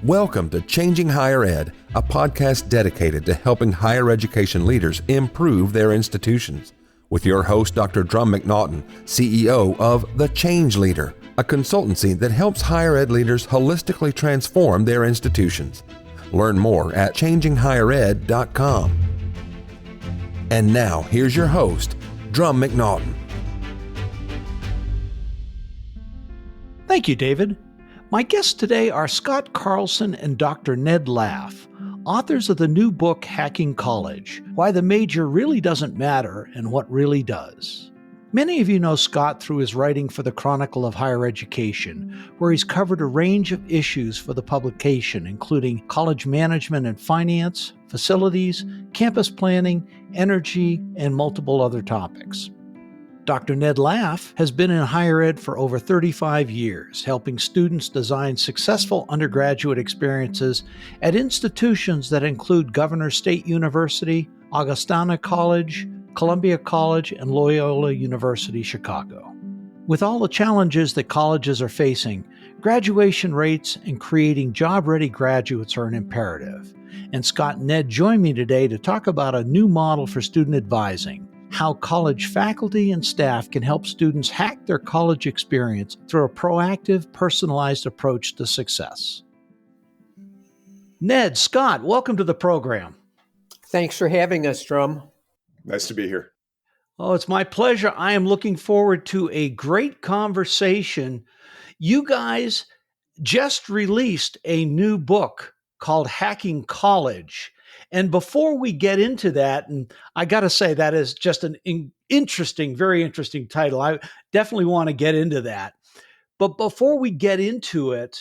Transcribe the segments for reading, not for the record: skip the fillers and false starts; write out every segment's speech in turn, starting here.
Welcome to Changing Higher Ed, a podcast dedicated to helping higher education leaders improve their institutions. With your host, Dr. Drumm McNaughton, CEO of The Change Leader, a consultancy that helps higher ed leaders holistically transform their institutions. Learn more at changinghighered.com. And now, here's your host, Drumm McNaughton. Thank you, David. My guests today are Scott Carlson and Dr. Ned Laff, authors of the new book, Hacking College: Why the Major Really Doesn't Matter and What Really Does. Many of you know Scott through his writing for the Chronicle of Higher Education, where he's covered a range of issues for the publication, including college management and finance, facilities, campus planning, energy, and multiple other topics. Dr. Ned Laff has been in higher ed for over 35 years, helping students design successful undergraduate experiences at institutions that include Governor State University, Augustana College, Columbia College, and Loyola University Chicago. With all the challenges that colleges are facing, graduation rates and creating job-ready graduates are an imperative. And Scott and Ned join me today to talk about a new model for student advising, how college faculty and staff can help students hack their college experience through a proactive, personalized approach to success. Ned, Scott, welcome to the program. Thanks for having us, Drumm. Nice to be here. Oh, it's my pleasure. I am looking forward to a great conversation. You guys just released a new book called Hacking College. And before we get into that, and I got to say that is just an interesting, very interesting title. I definitely want to get into that. But before we get into it,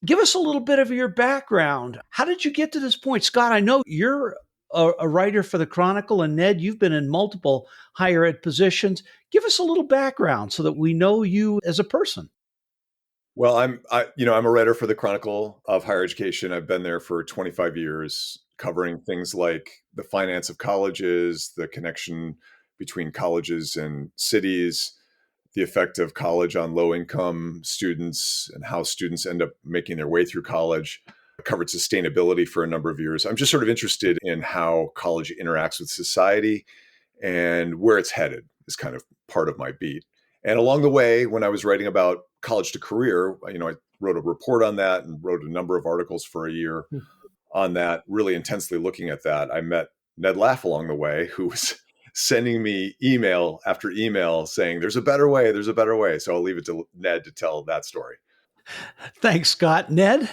give us a little bit of your background. How did you get to this point? Scott, I know you're a writer for the Chronicle, and Ned, you've been in multiple higher ed positions. Give us a little background so that we know you as a person. Well, I'm a writer for the Chronicle of Higher Education. I've been there for 25 years, covering things like the finance of colleges, the connection between colleges and cities, the effect of college on low-income students, and how students end up making their way through college. I covered sustainability for a number of years. I'm just sort of interested in how college interacts with society and where it's headed is kind of part of my beat. And along the way, when I was writing about college to career, I wrote a report on that and wrote a number of articles for a year on that, really intensely looking at that. I met Ned Laff along the way, who was sending me email after email saying, there's a better way, there's a better way. So I'll leave it to Ned to tell that story. Thanks, Scott. Ned?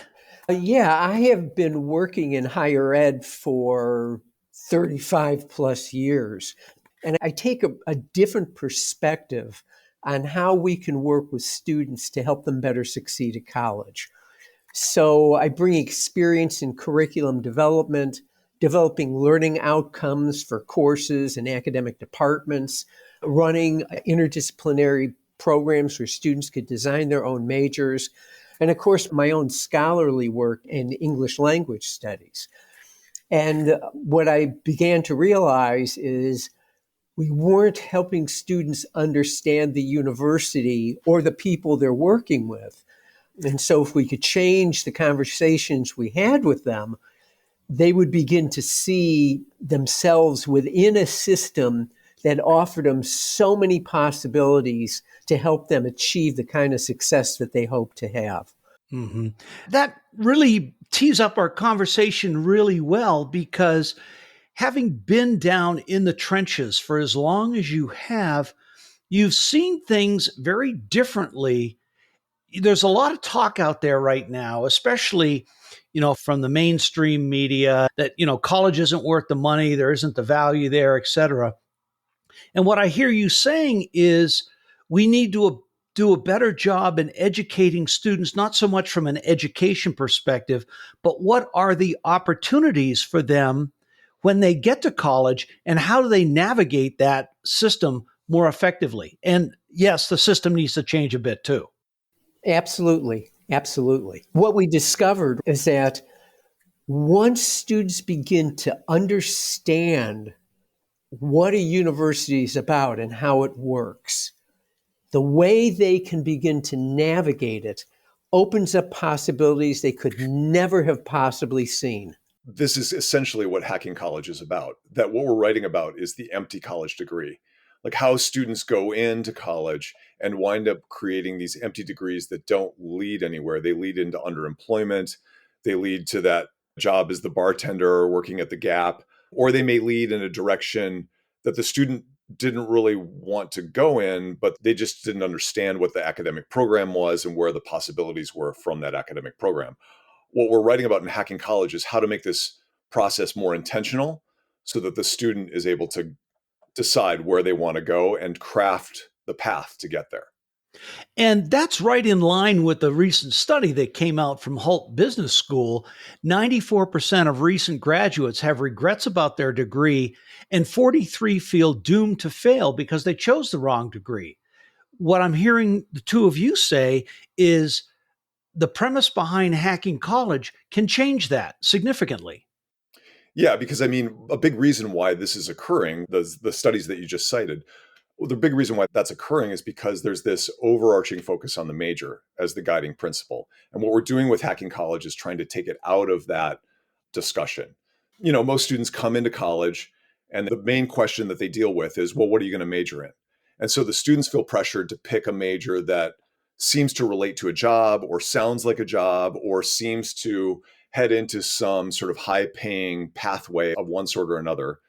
Yeah, I have been working in higher ed for 35 plus years, and I take a different perspective on how we can work with students to help them better succeed at college. So I bring experience in curriculum development, developing learning outcomes for courses and academic departments, running interdisciplinary programs where students could design their own majors, and of course, my own scholarly work in English language studies. And what I began to realize is we weren't helping students understand the university or the people they're working with. And so if we could change the conversations we had with them, they would begin to see themselves within a system that offered them so many possibilities to help them achieve the kind of success that they hope to have. Mm-hmm. That really tees up our conversation really well, because having been down in the trenches for as long as you have, you've seen things very differently. There's a lot of talk out there right now, especially, from the mainstream media that, college isn't worth the money, there isn't the value there, et cetera. And what I hear you saying is we need to do a better job in educating students, not so much from an education perspective, but what are the opportunities for them when they get to college, and how do they navigate that system more effectively? And yes, the system needs to change a bit too. Absolutely. Absolutely. What we discovered is that once students begin to understand what a university is about and how it works, the way they can begin to navigate it opens up possibilities they could never have possibly seen. This is essentially what Hacking College is about. That what we're writing about is the empty college degree, like how students go into college and wind up creating these empty degrees that don't lead anywhere. They lead into underemployment. They lead to that job as the bartender working at the Gap, or they may lead in a direction that the student didn't really want to go in, but they just didn't understand what the academic program was and where the possibilities were from that academic program. What we're writing about in Hacking College is how to make this process more intentional so that the student is able to decide where they want to go and craft the path to get there. And that's right in line with the recent study that came out from Hult Business School. 94% of recent graduates have regrets about their degree, and 43 feel doomed to fail because they chose the wrong degree. What I'm hearing the two of you say is the premise behind Hacking College can change that significantly. Yeah, because I mean, a big reason why this is occurring, the studies that you just cited, well, the big reason why that's occurring is because there's this overarching focus on the major as the guiding principle. And what we're doing with Hacking College is trying to take it out of that discussion. You know, most students come into college and the main question that they deal with is, well, what are you going to major in? And so the students feel pressured to pick a major that seems to relate to a job or sounds like a job or seems to head into some sort of high paying pathway of one sort or another.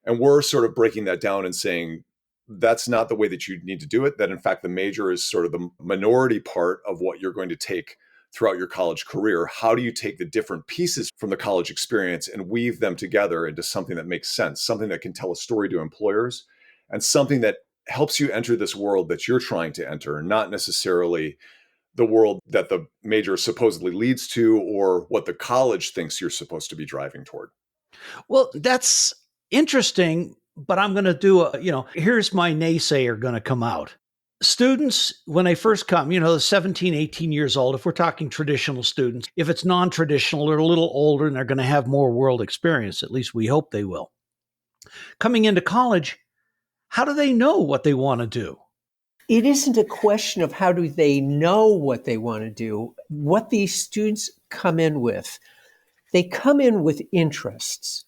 And we're sort of breaking that down and saying, that's not the way that you need to do it. That in fact, the major is sort of the minority part of what you're going to take throughout your college career. How do you take the different pieces from the college experience and weave them together into something that makes sense, something that can tell a story to employers, and something that helps you enter this world that you're trying to enter, not necessarily the world that the major supposedly leads to or what the college thinks you're supposed to be driving toward. Well, that's interesting, but I'm going to do here's my naysayer going to come out. Students, when they first come, 17, 18 years old, if we're talking traditional students, if it's non-traditional, they're a little older and they're going to have more world experience. At least we hope they will. Coming into college, how do they know what they want to do? It isn't a question of how do they know what they want to do. What these students come in with, they come in with interests,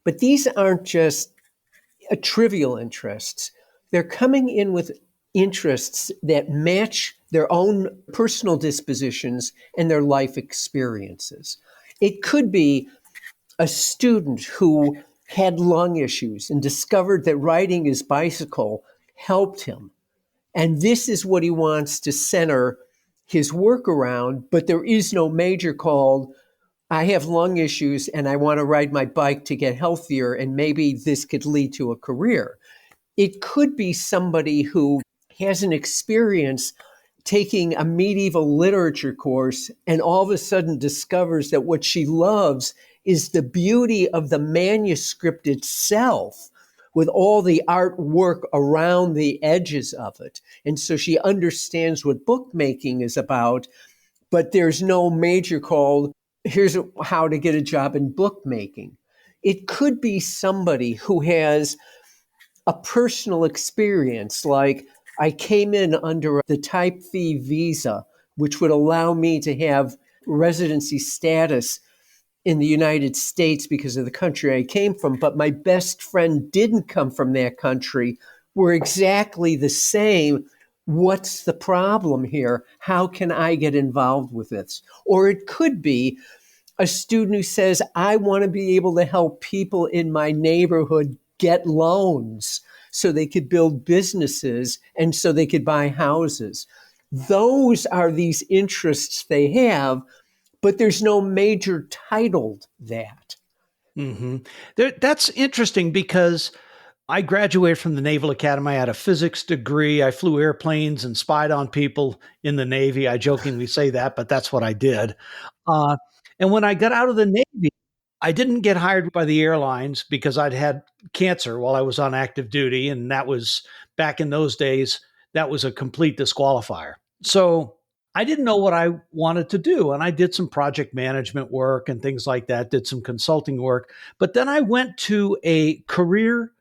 but these aren't just trivial interests. They're coming in with interests that match their own personal dispositions and their life experiences. It could be a student who had lung issues and discovered that riding his bicycle helped him. And this is what he wants to center his work around, but there is no major called, I have lung issues and I want to ride my bike to get healthier, and maybe this could lead to a career. It could be somebody who has an experience taking a medieval literature course and all of a sudden discovers that what she loves is the beauty of the manuscript itself, with all the artwork around the edges of it. And so she understands what bookmaking is about, but there's no major called, here's how to get a job in bookmaking. It could be somebody who has a personal experience, like I came in under the Type V visa, which would allow me to have residency status in the United States because of the country I came from, but my best friend didn't come from that country. We're exactly the same. What's the problem here? How can I get involved with this? Or it could be a student who says, I want to be able to help people in my neighborhood get loans so they could build businesses and so they could buy houses. Those are these interests they have, but there's no major titled that. Mm-hmm. That's interesting because I graduated from the Naval Academy. I had a physics degree. I flew airplanes and spied on people in the Navy. I jokingly say that, but that's what I did. And when I got out of the Navy, I didn't get hired by the airlines because I'd had cancer while I was on active duty. And that was back in those days, that was a complete disqualifier. So I didn't know what I wanted to do. And I did some project management work and things like that, did some consulting work. But then I went to a career,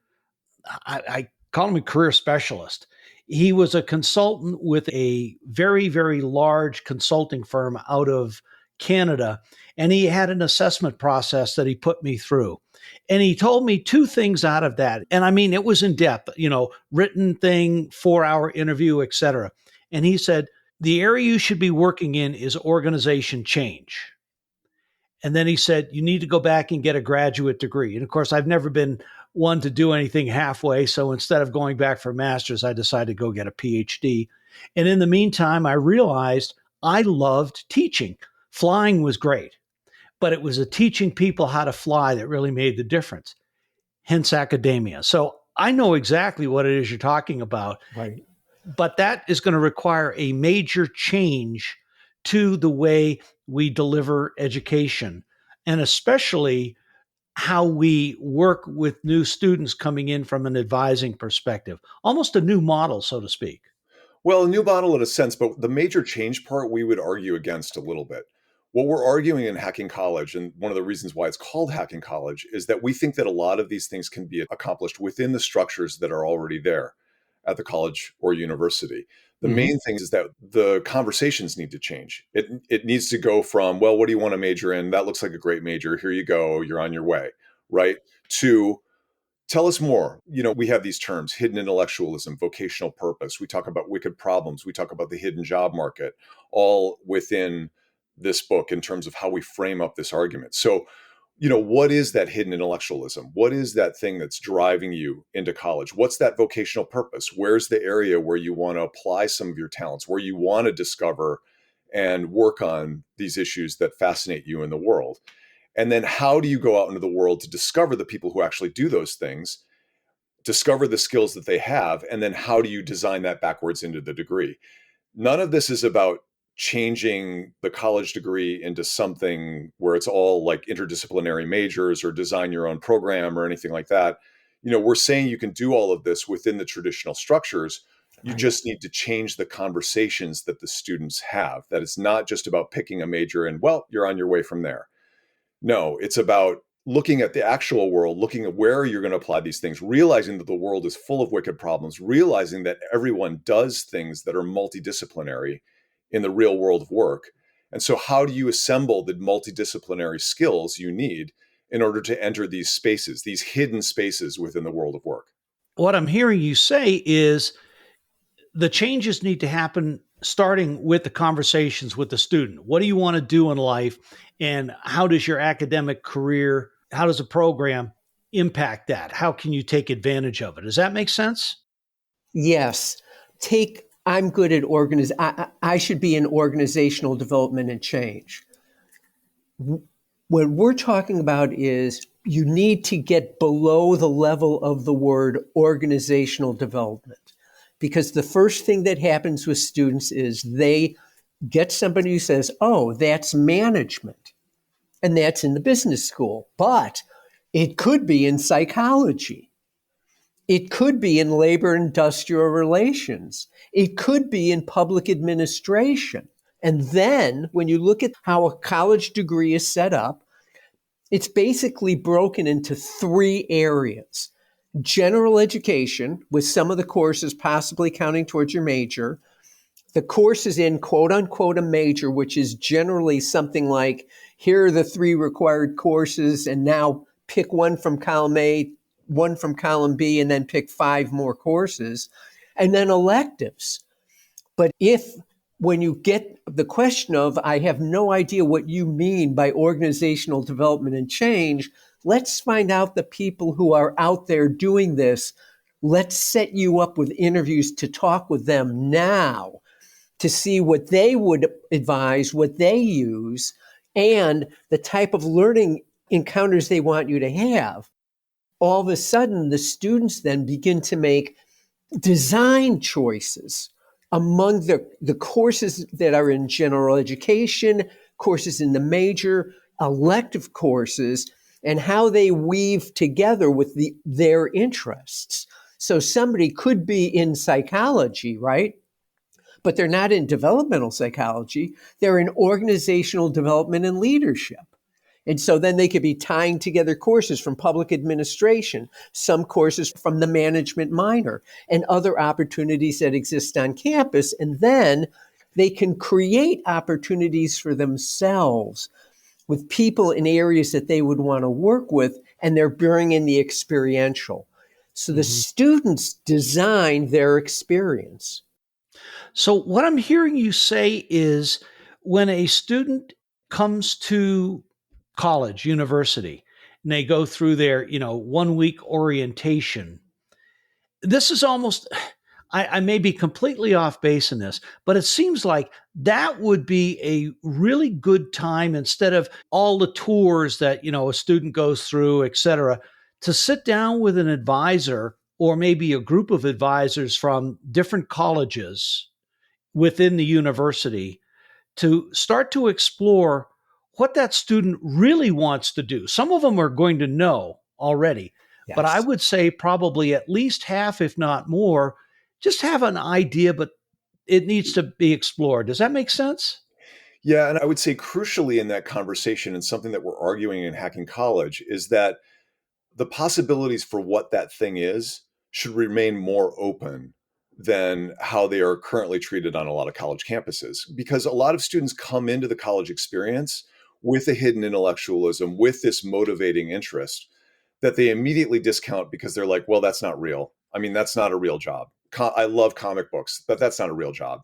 I call him a career specialist. He was a consultant with a very, very large consulting firm out of Canada, and he had an assessment process that he put me through. And he told me two things out of that. And I mean, it was in depth, written thing, 4-hour interview, et cetera. And he said, the area you should be working in is organization change. And then he said, you need to go back and get a graduate degree. And of course, I've never been one to do anything halfway. So instead of going back for a master's, I decided to go get a PhD. And in the meantime, I realized I loved teaching. Flying was great, but it was teaching people how to fly that really made the difference, hence academia. So I know exactly what it is you're talking about. Right. But that is going to require a major change to the way we deliver education, and especially how we work with new students coming in from an advising perspective, almost a new model, so to speak. Well, a new model in a sense, but the major change part we would argue against a little bit. What we're arguing in Hacking College, and one of the reasons why it's called Hacking College, is that we think that a lot of these things can be accomplished within the structures that are already there at the college or university. The main thing is that the conversations need to change. It needs to go from, well, what do you want to major in? That looks like a great major. Here you go. You're on your way, right? To tell us more. We have these terms: hidden intellectualism, vocational purpose. We talk about wicked problems. We talk about the hidden job market, all within this book in terms of how we frame up this argument. So, what is that hidden intellectualism? What is that thing that's driving you into college? What's that vocational purpose? Where's the area where you want to apply some of your talents, where you want to discover and work on these issues that fascinate you in the world? And then how do you go out into the world to discover the people who actually do those things, discover the skills that they have, and then how do you design that backwards into the degree? None of this is about changing the college degree into something where it's all like interdisciplinary majors or design your own program or anything like that. We're saying you can do all of this within the traditional structures. You just need to change the conversations that the students have, that it's not just about picking a major and, well, you're on your way from there. No, it's about looking at the actual world, looking at where you're going to apply these things, realizing that the world is full of wicked problems, realizing that everyone does things that are multidisciplinary in the real world of work. And so how do you assemble the multidisciplinary skills you need in order to enter these spaces, these hidden spaces within the world of work? What I'm hearing you say is the changes need to happen starting with the conversations with the student. What do you want to do in life? And how does your academic career, how does a program impact that? How can you take advantage of it? Does that make sense? Yes. I'm good at I should be in organizational development and change. What we're talking about is you need to get below the level of the word organizational development. Because the first thing that happens with students is they get somebody who says, oh, that's management. And that's in the business school. But it could be in psychology. It could be in labor industrial relations. It could be in public administration. And then when you look at how a college degree is set up, it's basically broken into 3 areas. General education, with some of the courses possibly counting towards your major. The course is in quote unquote a major, which is generally something like, here are the 3 required courses, and now pick one from column A, one from column B, and then pick 5 more courses. And then electives. But when you get the question of, I have no idea what you mean by organizational development and change, let's find out the people who are out there doing this. Let's set you up with interviews to talk with them now to see what they would advise, what they use, and the type of learning encounters they want you to have. All of a sudden, the students then begin to make design choices among the courses that are in general education, courses in the major, elective courses, and how they weave together with their interests. So somebody could be in psychology, right? But they're not in developmental psychology. They're in organizational development and leadership. And so then they could be tying together courses from public administration, some courses from the management minor, and other opportunities that exist on campus. And then they can create opportunities for themselves with people in areas that they would want to work with, and they're bringing the experiential. So the students design their experience. So, what I'm hearing you say is when a student comes to college, university, and they go through their, 1 week orientation, this is almost, I may be completely off base in this, but it seems like that would be a really good time instead of all the tours that, a student goes through, et cetera, to sit down with an advisor or maybe a group of advisors from different colleges within the university to start to explore what that student really wants to do. Some of them are going to know already, but I Yes. would say probably at least half, if not more, just have an idea, but it needs to be explored. Does that make sense? Yeah, and I would say crucially in that conversation, and something that we're arguing in Hacking College, is that the possibilities for what that thing is should remain more open than how they are currently treated on a lot of college campuses. Because a lot of students come into the college experience with a hidden intellectualism, with this motivating interest that they immediately discount because they're like, well, that's not real. I mean, that's not a real job. I love comic books, but that's not a real job.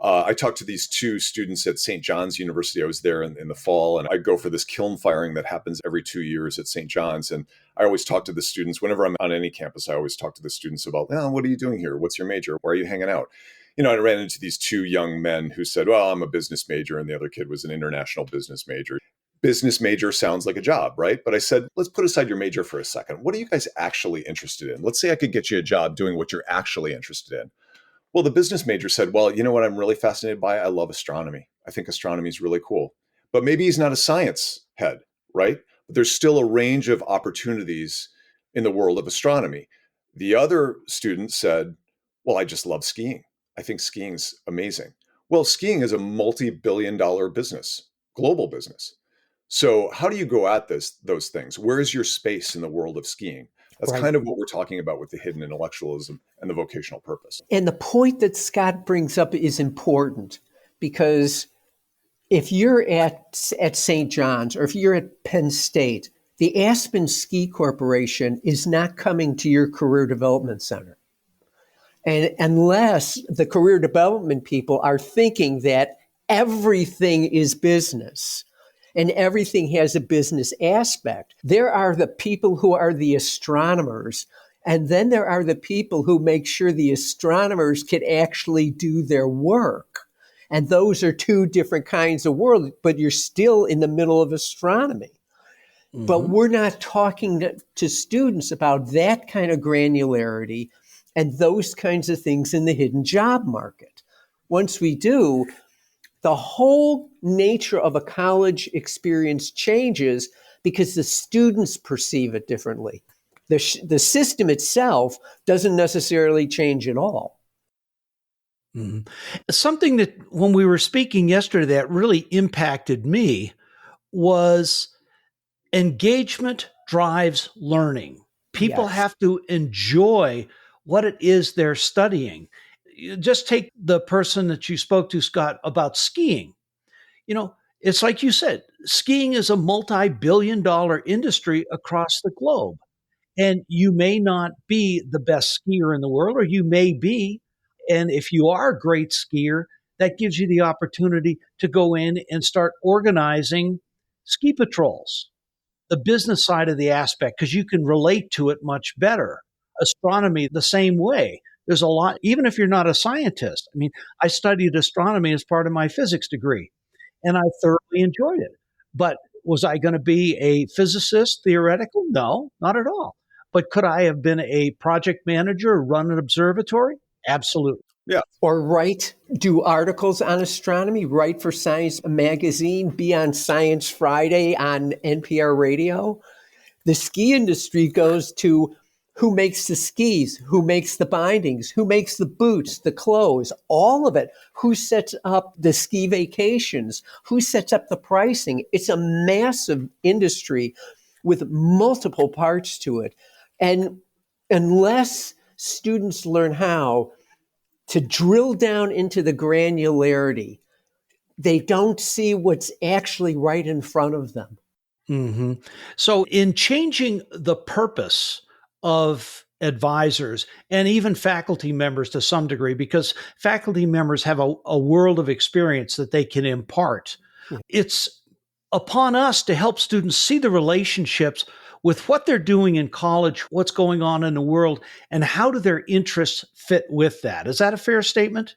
I talked to these two students at St. John's University. I was there in the fall, and I go for this kiln firing that happens every 2 years at St. John's. And I always talk to the students whenever I'm on any campus. I always talk to the students about, what are you doing here? What's your major? Where are you hanging out? I ran into these two young men who said, well, I'm a business major, and the other kid was an international business major. Business major sounds like a job, right? But I said, let's put aside your major for a second. What are you guys actually interested in? Let's say I could get you a job doing what you're actually interested in. Well, the business major said, well, you know what I'm really fascinated by? I love astronomy. I think astronomy is really cool. But maybe he's not a science head, right? But there's still a range of opportunities in the world of astronomy. The other student said, well, I just love skiing. I think skiing's amazing. Well, skiing is a multi-billion-dollar business, global business. So how do you go at those things? Where is your space in the world of skiing? That's Right. kind of what we're talking about with the hidden intellectualism and the vocational purpose. And the point that Scott brings up is important because if you're at St. John's or if you're at Penn State, the Aspen Ski Corporation is not coming to your career development center. And unless the career development people are thinking that everything is business and everything has a business aspect, there are the people who are the astronomers. And then there are the people who make sure the astronomers can actually do their work. And those are two different kinds of world, but you're still in the middle of astronomy. But we're not talking to students about that kind of granularity and those kinds of things in the hidden job market. Once we do, the whole nature of a college experience changes because the students perceive it differently. The system itself doesn't necessarily change at all. Mhm. Something that when we were speaking yesterday that really impacted me was engagement drives learning. People Yes. have to enjoy what it is they're studying. You just take the person that you spoke to, Scott, about skiing. It's like you said, skiing is a multi-billion-dollar industry across the globe. And you may not be the best skier in the world, or you may be. And if you are a great skier, that gives you the opportunity to go in and start organizing ski patrols, the business side of the aspect, because you can relate to it much better. Astronomy, the same way. There's a lot, even if you're not a scientist. I mean, I studied astronomy as part of my physics degree, and I thoroughly enjoyed it. But was I going to be a physicist, theoretical? No, not at all. But could I have been a project manager or run an observatory? Absolutely. Yeah. Or do articles on astronomy, write for Science Magazine, be on Science Friday on NPR radio. The ski industry goes to Who makes the skis? Who makes the bindings? Who makes the boots, the clothes, all of it? Who sets up the ski vacations? Who sets up the pricing? It's a massive industry with multiple parts to it. And unless students learn how to drill down into the granularity, they don't see what's actually right in front of them. Mm-hmm. So, in changing the purpose of advisors and even faculty members to some degree, because faculty members have a world of experience that they can impart, it's upon us to help students see the relationships with what they're doing in college, what's going on in the world, and how do their interests fit with that. Is that a fair statement?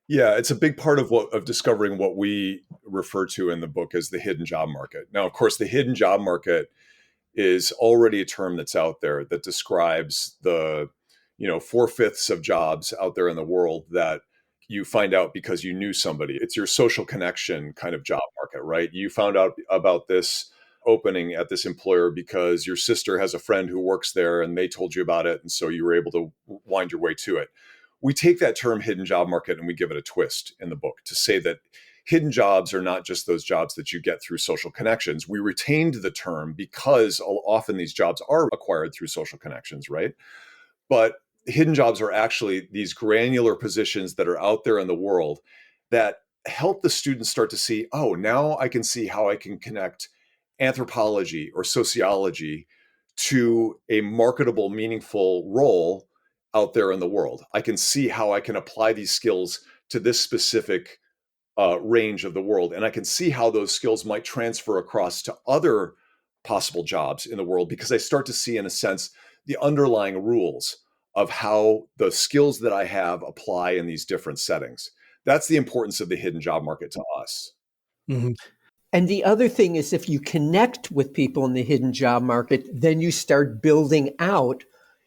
Yeah, it's a big part of discovering what we refer to in the book as the hidden job market. Now, of course, the hidden job market is already a term that's out there that describes the, 4/5 of jobs out there in the world that you find out because you knew somebody. It's your social connection kind of job market, right? You found out about this opening at this employer because your sister has a friend who works there and they told you about it. And so you were able to wind your way to it. We take that term hidden job market and we give it a twist in the book to say that hidden jobs are not just those jobs that you get through social connections. We retained the term because often these jobs are acquired through social connections, right? But hidden jobs are actually these granular positions that are out there in the world that help the students start to see, oh, now I can see how I can connect anthropology or sociology to a marketable, meaningful role out there in the world. I can see how I can apply these skills to this specific range of the world. And I can see how those skills might transfer across to other possible jobs in the world because I start to see, in a sense, the underlying rules of how the skills that I have apply in these different settings. That's the importance of the hidden job market to us. Mm-hmm. And the other thing is, if you connect with people in the hidden job market, then you start building out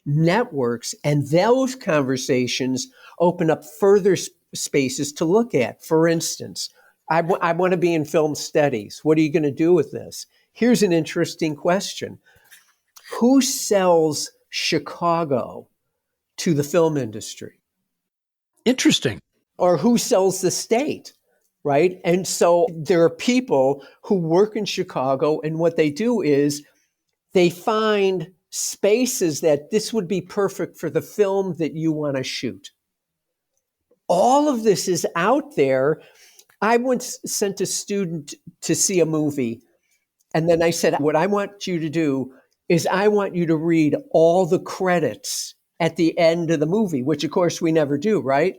networks, and those conversations open up further spaces to look at. For instance, I want to be in film studies. What are you going to do with this? Here's an interesting question. Who sells Chicago to the film industry? Interesting. Or who sells the state? Right? And so there are people who work in Chicago, and what they do is they find spaces that this would be perfect for the film that you want to shoot. All of this is out there. I once sent a student to see a movie, and then I said, what I want you to do is I want you to read all the credits at the end of the movie, which of course we never do, right?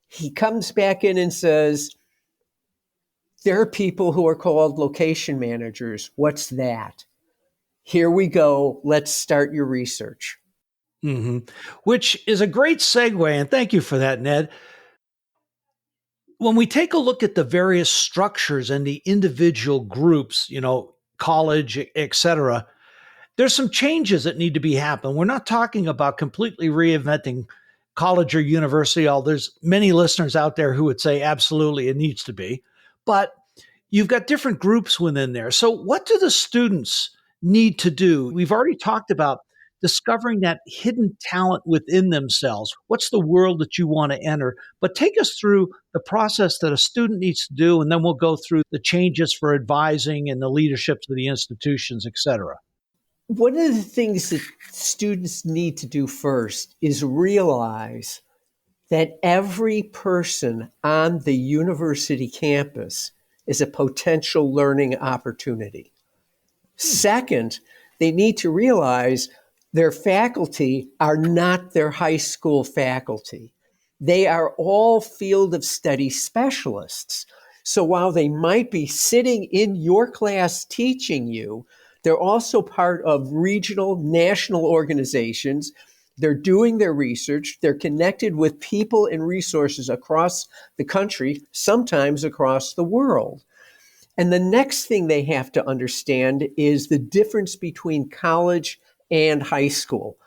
He comes back in and says, there are people who are called location managers. What's that? Here we go. Let's start your research. Mm-hmm. Which is a great segue. And thank you for that, Ned. When we take a look at the various structures and the individual groups, college, et cetera, there's some changes that need to be happen. We're not talking about completely reinventing college or university, although there's many listeners out there who would say absolutely it needs to be. But you've got different groups within there. So what do the students need to do? We've already talked about discovering that hidden talent within themselves. What's the world that you want to enter? But take us through the process that a student needs to do, and then we'll go through the changes for advising and the leaderships of the institutions, et cetera. One of the things that students need to do first is realize that every person on the university campus is a potential learning opportunity. Second, they need to realize their faculty are not their high school faculty. They are all field of study specialists. So while they might be sitting in your class teaching you, they're also part of regional, national organizations. They're doing their research. They're connected with people and resources across the country, sometimes across the world. And the next thing they have to understand is the difference between college and high school.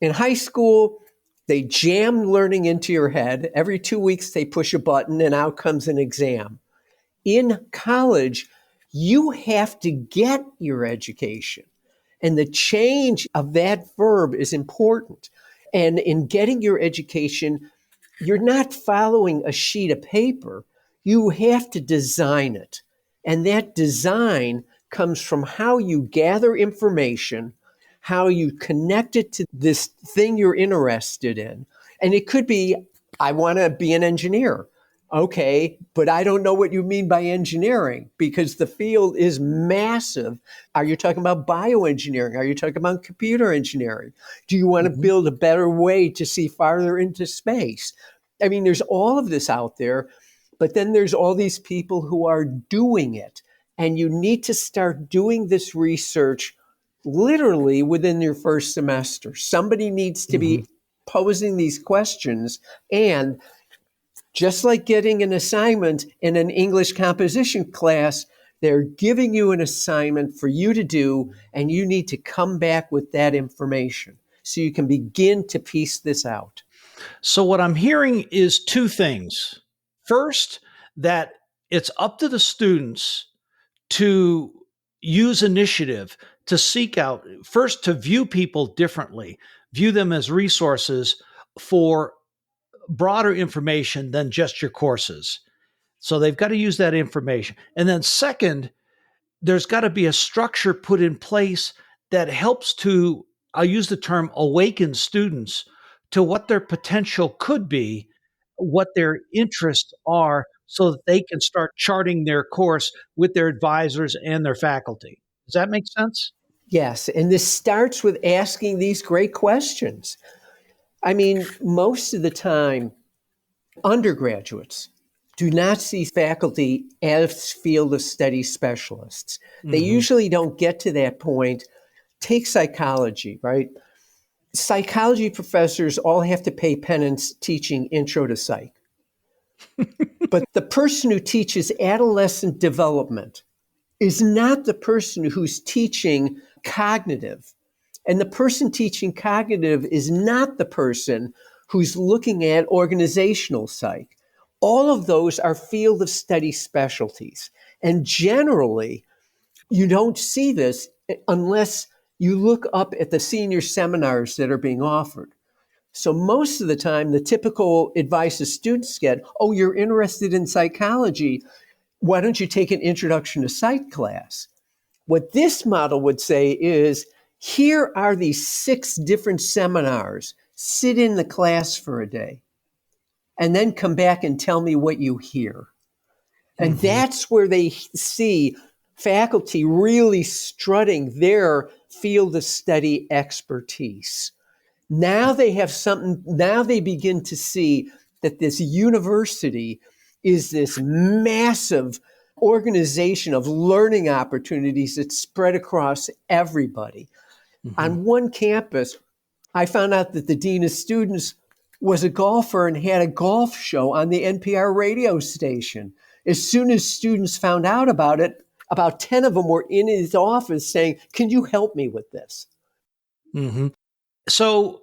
In high school, they jam learning into your head. Every 2 weeks, they push a button and out comes an exam. In college, you have to get your education. And the change of that verb is important. And in getting your education, you're not following a sheet of paper. You have to design it. And that design comes from how you gather information, how you connect it to this thing you're interested in. And it could be, I want to be an engineer. Okay, but I don't know what you mean by engineering because the field is massive. Are you talking about bioengineering? Are you talking about computer engineering? Do you want to build a better way to see farther into space? I mean, there's all of this out there, but then there's all these people who are doing it. And you need to start doing this research literally within your first semester. Somebody needs to be posing these questions. And just like getting an assignment in an English composition class, they're giving you an assignment for you to do, and you need to come back with that information so you can begin to piece this out. So what I'm hearing is two things. First, that it's up to the students to use initiative to seek out, first, to view people differently, view them as resources for broader information than just your courses. So they've got to use that information. And then second, there's got to be a structure put in place that helps to, I'll use the term, awaken students to what their potential could be, what their interests are, so that they can start charting their course with their advisors and their faculty. Does that make sense? Yes, and this starts with asking these great questions. I mean, most of the time, undergraduates do not see faculty as field of study specialists. They usually don't get to that point. Take psychology, right? Psychology professors all have to pay penance teaching intro to psych. But the person who teaches adolescent development is not the person who's teaching cognitive. And the person teaching cognitive is not the person who's looking at organizational psych. All of those are field of study specialties. And generally, you don't see this unless you look up at the senior seminars that are being offered. So most of the time, the typical advice that students get, oh, you're interested in psychology. Why don't you take an introduction to psych class? What this model would say is, here are these 6 different seminars. Sit in the class for a day and then come back and tell me what you hear. And that's where they see faculty really strutting their field of study expertise. Now they have something, now they begin to see that this university is this massive organization of learning opportunities that spread across everybody. On one campus, I found out that the dean of students was a golfer and had a golf show on the NPR radio station. As soon as students found out about it, about 10 of them were in his office saying, can you help me with this? So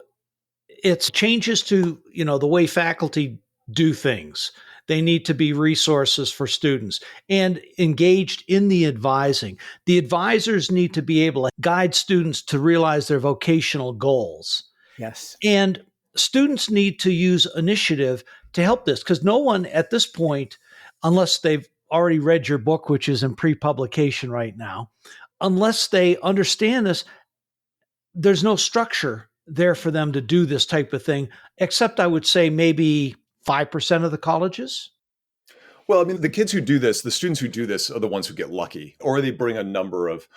it's changes to, the way faculty do things. They need to be resources for students and engaged in the advising. The advisors need to be able to guide students to realize their vocational goals. Yes. And students need to use initiative to help this, because no one at this point, unless they've already read your book, which is in pre-publication right now, unless they understand this, there's no structure there for them to do this type of thing, except I would say maybe 5% of the colleges. Well, I mean, the kids who do this, the students who do this are the ones who get lucky, or they bring a number of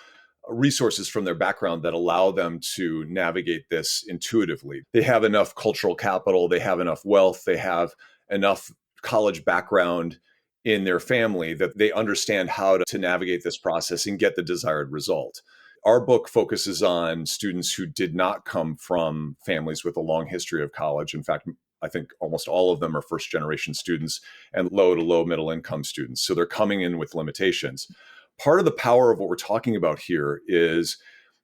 resources from their background that allow them to navigate this intuitively. They have enough cultural capital, they have enough wealth, they have enough college background in their family that they understand how to navigate this process and get the desired result. Our book focuses on students who did not come from families with a long history of college. In fact, I think almost all of them are first generation students and low to low middle income students. So they're coming in with limitations. Part of the power of what we're talking about here is,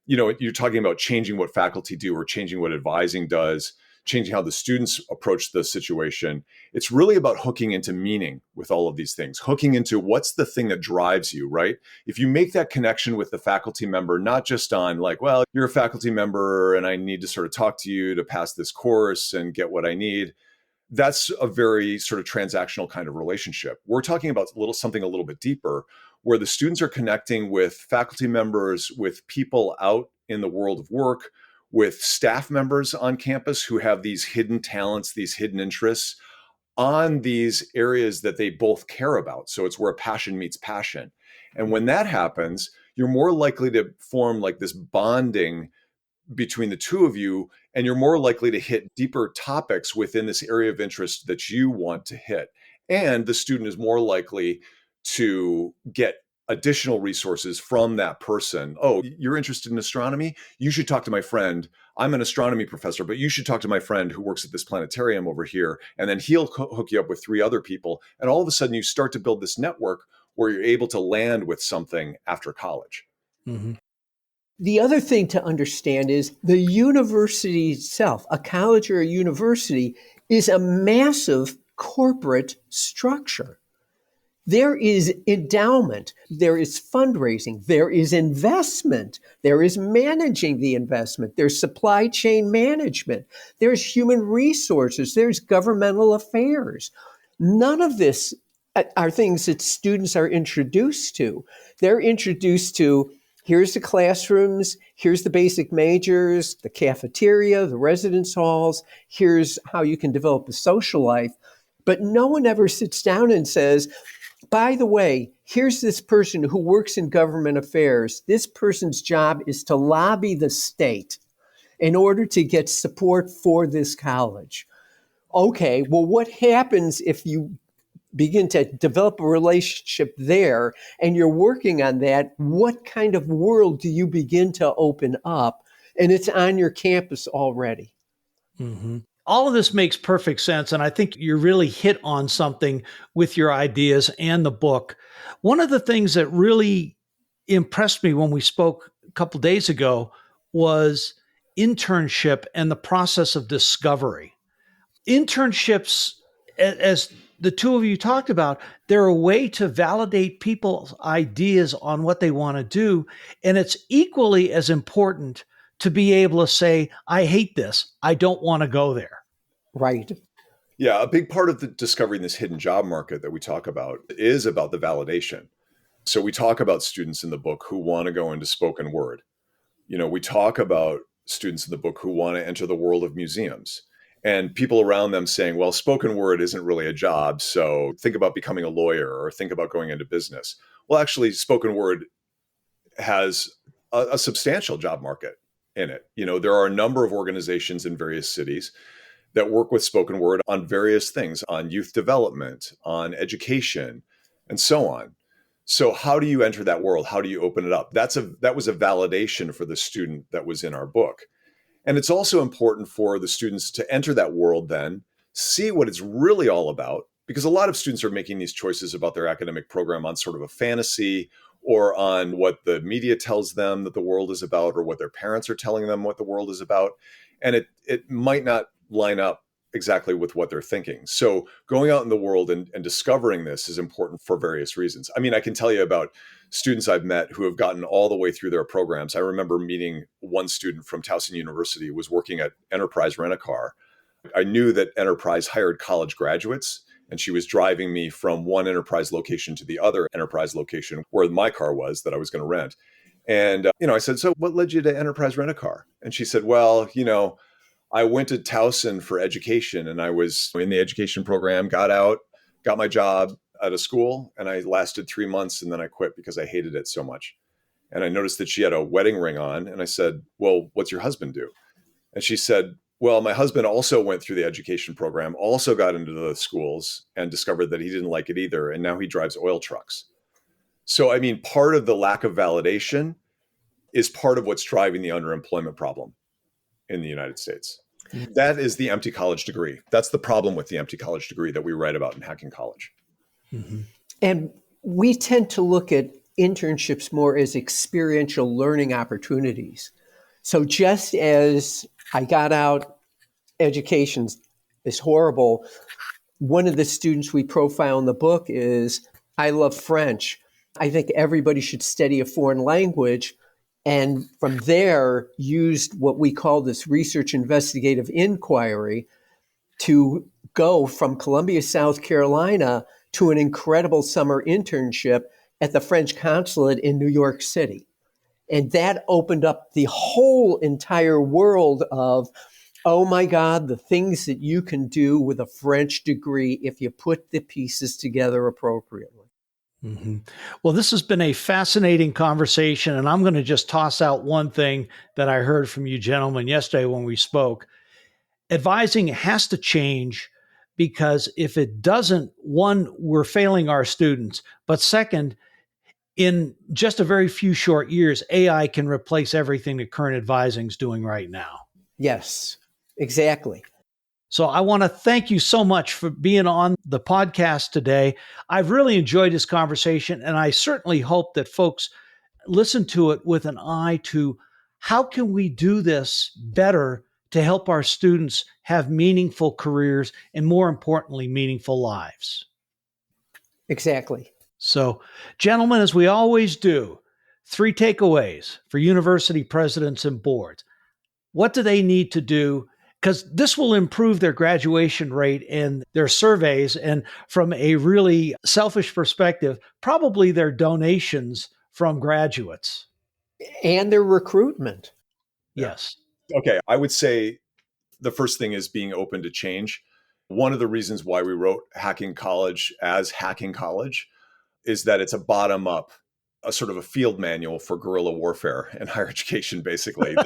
you're talking about changing what faculty do or changing what advising does. changing how the students approach the situation. It's really about hooking into meaning with all of these things, hooking into what's the thing that drives you, right? If you make that connection with the faculty member, not just on like, well, you're a faculty member and I need to sort of talk to you to pass this course and get what I need. That's a very sort of transactional kind of relationship. We're talking about something a little bit deeper, where the students are connecting with faculty members, with people out in the world of work, with staff members on campus who have these hidden talents, these hidden interests on these areas that they both care about. So it's where passion meets passion. And when that happens, you're more likely to form like this bonding between the two of you, and you're more likely to hit deeper topics within this area of interest that you want to hit. And the student is more likely to get additional resources from that person. Oh, you're interested in astronomy? You should talk to my friend. I'm an astronomy professor, but you should talk to my friend who works at this planetarium over here. And then he'll hook you up with 3 other people. And all of a sudden you start to build this network where you're able to land with something after college. Mm-hmm. The other thing to understand is the university itself, a college or a university, is a massive corporate structure. There is endowment, there is fundraising, there is investment, there is managing the investment, there's supply chain management, there's human resources, there's governmental affairs. None of this are things that students are introduced to. They're introduced to, here's the classrooms, here's the basic majors, the cafeteria, the residence halls, here's how you can develop a social life. But no one ever sits down and says, by the way, here's this person who works in government affairs. This person's job is to lobby the state in order to get support for this college. Okay, well, what happens if you begin to develop a relationship there and you're working on that? What kind of world do you begin to open up? And it's on your campus already. Mm-hmm. All of this makes perfect sense. And I think you really hit on something with your ideas and the book. One of the things that really impressed me when we spoke a couple days ago was internship and the process of discovery. Internships, as the two of you talked about, they're a way to validate people's ideas on what they want to do. And it's equally as important to be able to say, I hate this. I don't want to go there. Right. Yeah, a big part of the discovering this hidden job market that we talk about is about the validation. So we talk about students in the book who want to go into spoken word. We talk about students in the book who want to enter the world of museums, and people around them saying, well, spoken word isn't really a job, so think about becoming a lawyer or think about going into business. Well, actually, spoken word has a substantial job market in it. There are a number of organizations in various cities that work with spoken word on various things, on youth development, on education, and so on. So how do you enter that world? How do you open it up? That was a validation for the student that was in our book. And it's also important for the students to enter that world then, see what it's really all about, because a lot of students are making these choices about their academic program on sort of a fantasy or on what the media tells them that the world is about or what their parents are telling them what the world is about. And it might not line up exactly with what they're thinking. So going out in the world and discovering this is important for various reasons. I mean, I can tell you about students I've met who have gotten all the way through their programs. I remember meeting one student from Towson University who was working at Enterprise Rent-A-Car. I knew that Enterprise hired college graduates, and she was driving me from one Enterprise location to the other Enterprise location where my car was that I was going to rent. And, I said, so what led you to Enterprise Rent-A-Car? And she said, well, I went to Towson for education, and I was in the education program, got out, got my job at a school, and I lasted 3 months, and then I quit because I hated it so much. And I noticed that she had a wedding ring on, and I said, well, what's your husband do? And she said, well, my husband also went through the education program, also got into the schools, and discovered that he didn't like it either, and now he drives oil trucks. So, I mean, part of the lack of validation is part of what's driving the underemployment problem in the United States. That is the empty college degree. That's the problem with the empty college degree that we write about in Hacking College. Mm-hmm. And we tend to look at internships more as experiential learning opportunities. So just as I got out education is horrible. One of the students we profile in the book is, I love French. I think everybody should study a foreign language. And from there, used what we call this research investigative inquiry to go from Columbia, South Carolina to an incredible summer internship at the French consulate in New York City. And that opened up the whole entire world of, oh my God, the things that you can do with a French degree if you put the pieces together appropriately. Mm-hmm. Well, this has been a fascinating conversation, and I'm going to just toss out one thing that I heard from you gentlemen yesterday when we spoke. Advising has to change, because if it doesn't, one, we're failing our students, but second, in just a very few short years, AI can replace everything that current advising is doing right now. Yes, exactly. So I want to thank you so much for being on the podcast today. I've really enjoyed this conversation, and I certainly hope that folks listen to it with an eye to how can we do this better to help our students have meaningful careers and, more importantly, meaningful lives. Exactly. So, gentlemen, as we always do, 3 takeaways for university presidents and boards. What do they need to do? Because this will improve their graduation rate and their surveys. And from a really selfish perspective, probably their donations from graduates. And their recruitment. Yes. Okay, I would say the first thing is being open to change. One of the reasons why we wrote Hacking College as Hacking College is that it's a bottom up, a sort of a field manual for guerrilla warfare in higher education, basically.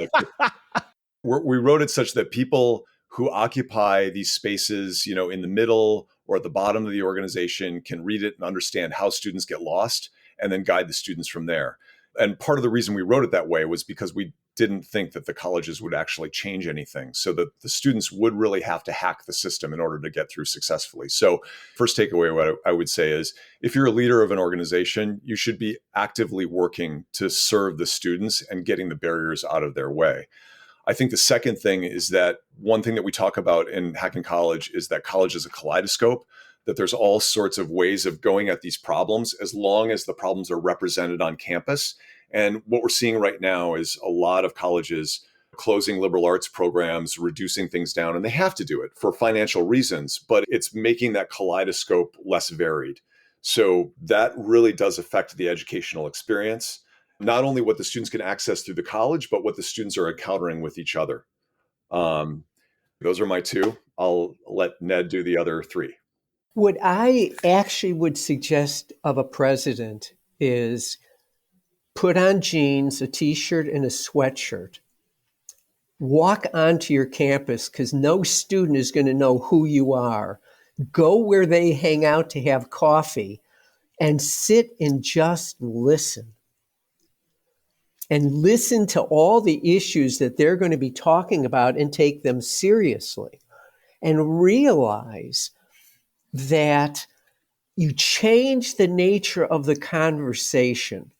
We wrote it such that people who occupy these spaces, in the middle or at the bottom of the organization can read it and understand how students get lost and then guide the students from there. And part of the reason we wrote it that way was because we didn't think that the colleges would actually change anything, so that the students would really have to hack the system in order to get through successfully. So first takeaway, what I would say is, if you're a leader of an organization, you should be actively working to serve the students and getting the barriers out of their way. I think the second thing is that one thing that we talk about in Hacking College is that college is a kaleidoscope, that there's all sorts of ways of going at these problems as long as the problems are represented on campus. And what we're seeing right now is a lot of colleges closing liberal arts programs, reducing things down, and they have to do it for financial reasons, but it's making that kaleidoscope less varied. So that really does affect the educational experience. Not only what the students can access through the college, but what the students are encountering with each other. Those are my 2. I'll let Ned do the other 3. What I actually would suggest of a president is put on jeans, a t-shirt, and a sweatshirt. Walk onto your campus, because no student is going to know who you are. Go where they hang out to have coffee and sit and just listen. And listen to all the issues that they're going to be talking about and take them seriously. And realize that you change the nature of the conversation.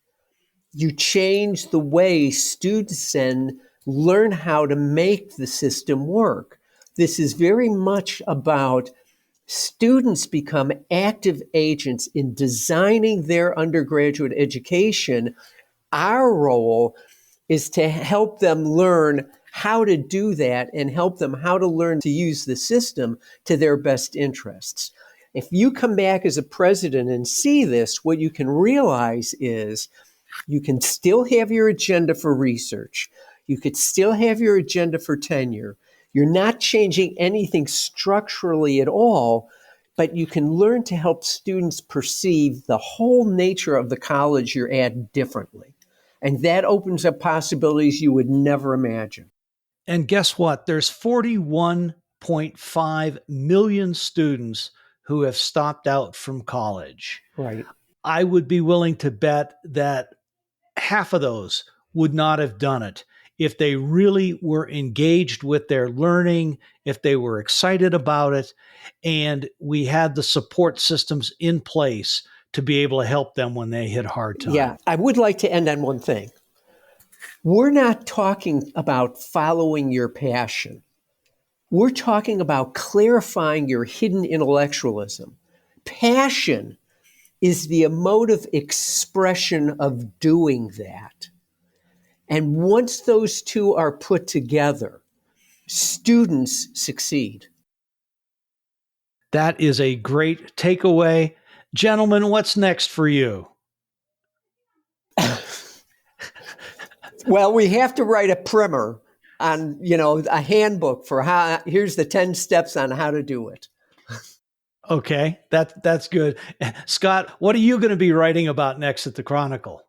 You change the way students then learn how to make the system work. This is very much about students become active agents in designing their undergraduate education. Our role is to help them learn how to do that and help them how to learn to use the system to their best interests. If you come back as a president and see this, what you can realize is you can still have your agenda for research. You could still have your agenda for tenure. You're not changing anything structurally at all, but you can learn to help students perceive the whole nature of the college you're at differently. And that opens up possibilities you would never imagine. And guess what? There's 41.5 million students who have stopped out from college. Right. I would be willing to bet that half of those would not have done it if they really were engaged with their learning, if they were excited about it, and we had the support systems in place to be able to help them when they hit hard times. Yeah, I would like to end on one thing. We're not talking about following your passion. We're talking about clarifying your hidden intellectualism. Passion is the emotive expression of doing that. And once those two are put together, students succeed. That is a great takeaway. Gentlemen, what's next for you? Well, we have to write a primer on, a handbook for here's the 10 steps on how to do it. Okay, that's good. Scott, what are you going to be writing about next at the Chronicle?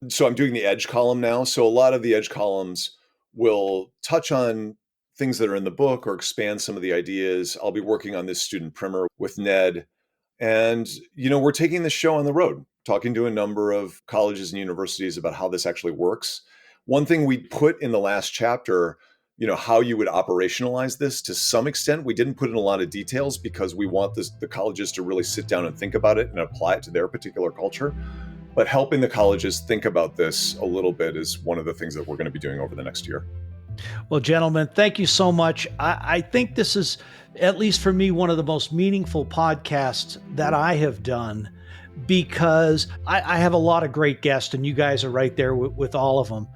So I'm doing the Edge column now. So a lot of the Edge columns will touch on things that are in the book or expand some of the ideas. I'll be working on this student primer with Ned. And, we're taking this show on the road, talking to a number of colleges and universities about how this actually works. One thing we put in the last chapter, how you would operationalize this to some extent. We didn't put in a lot of details because we want the colleges to really sit down and think about it and apply it to their particular culture. But helping the colleges think about this a little bit is one of the things that we're going to be doing over the next year. Well, gentlemen, thank you so much. I think this is, at least for me, one of the most meaningful podcasts that I have done, because I have a lot of great guests and you guys are right there with all of them.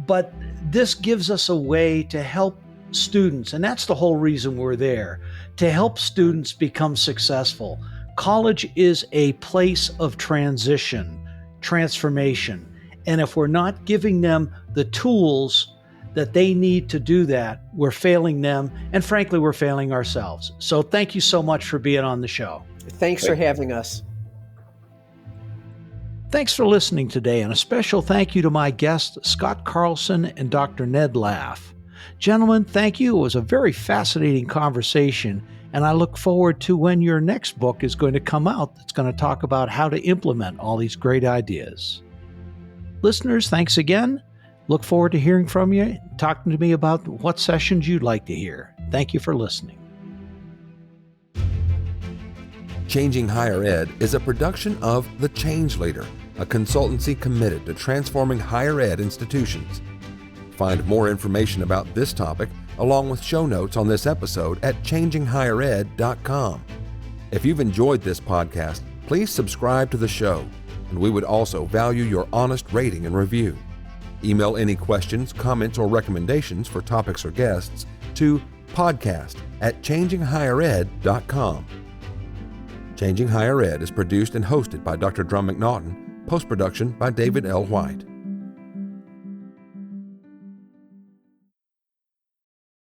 But this gives us a way to help students, and that's the whole reason we're there, to help students become successful. College is a place of transition, transformation. And if we're not giving them the tools that they need to do that, we're failing them. And frankly, we're failing ourselves. So thank you so much for being on the show. Thanks for having us. Thanks for listening today, and a special thank you to my guests, Scott Carlson and Dr. Ned Laff. Gentlemen, thank you. It was a very fascinating conversation, and I look forward to when your next book is going to come out that's going to talk about how to implement all these great ideas. Listeners, thanks again. Look forward to hearing from you, talking to me about what sessions you'd like to hear. Thank you for listening. Changing Higher Ed is a production of The Change Leader, a consultancy committed to transforming higher ed institutions. Find more information about this topic, along with show notes on this episode at changinghighered.com. If you've enjoyed this podcast, please subscribe to the show, and we would also value your honest rating and review. Email any questions, comments, or recommendations for topics or guests to podcast@changinghighered.com. Changing Higher Ed is produced and hosted by Dr. Drumm McNaughton, post-production by David L. White.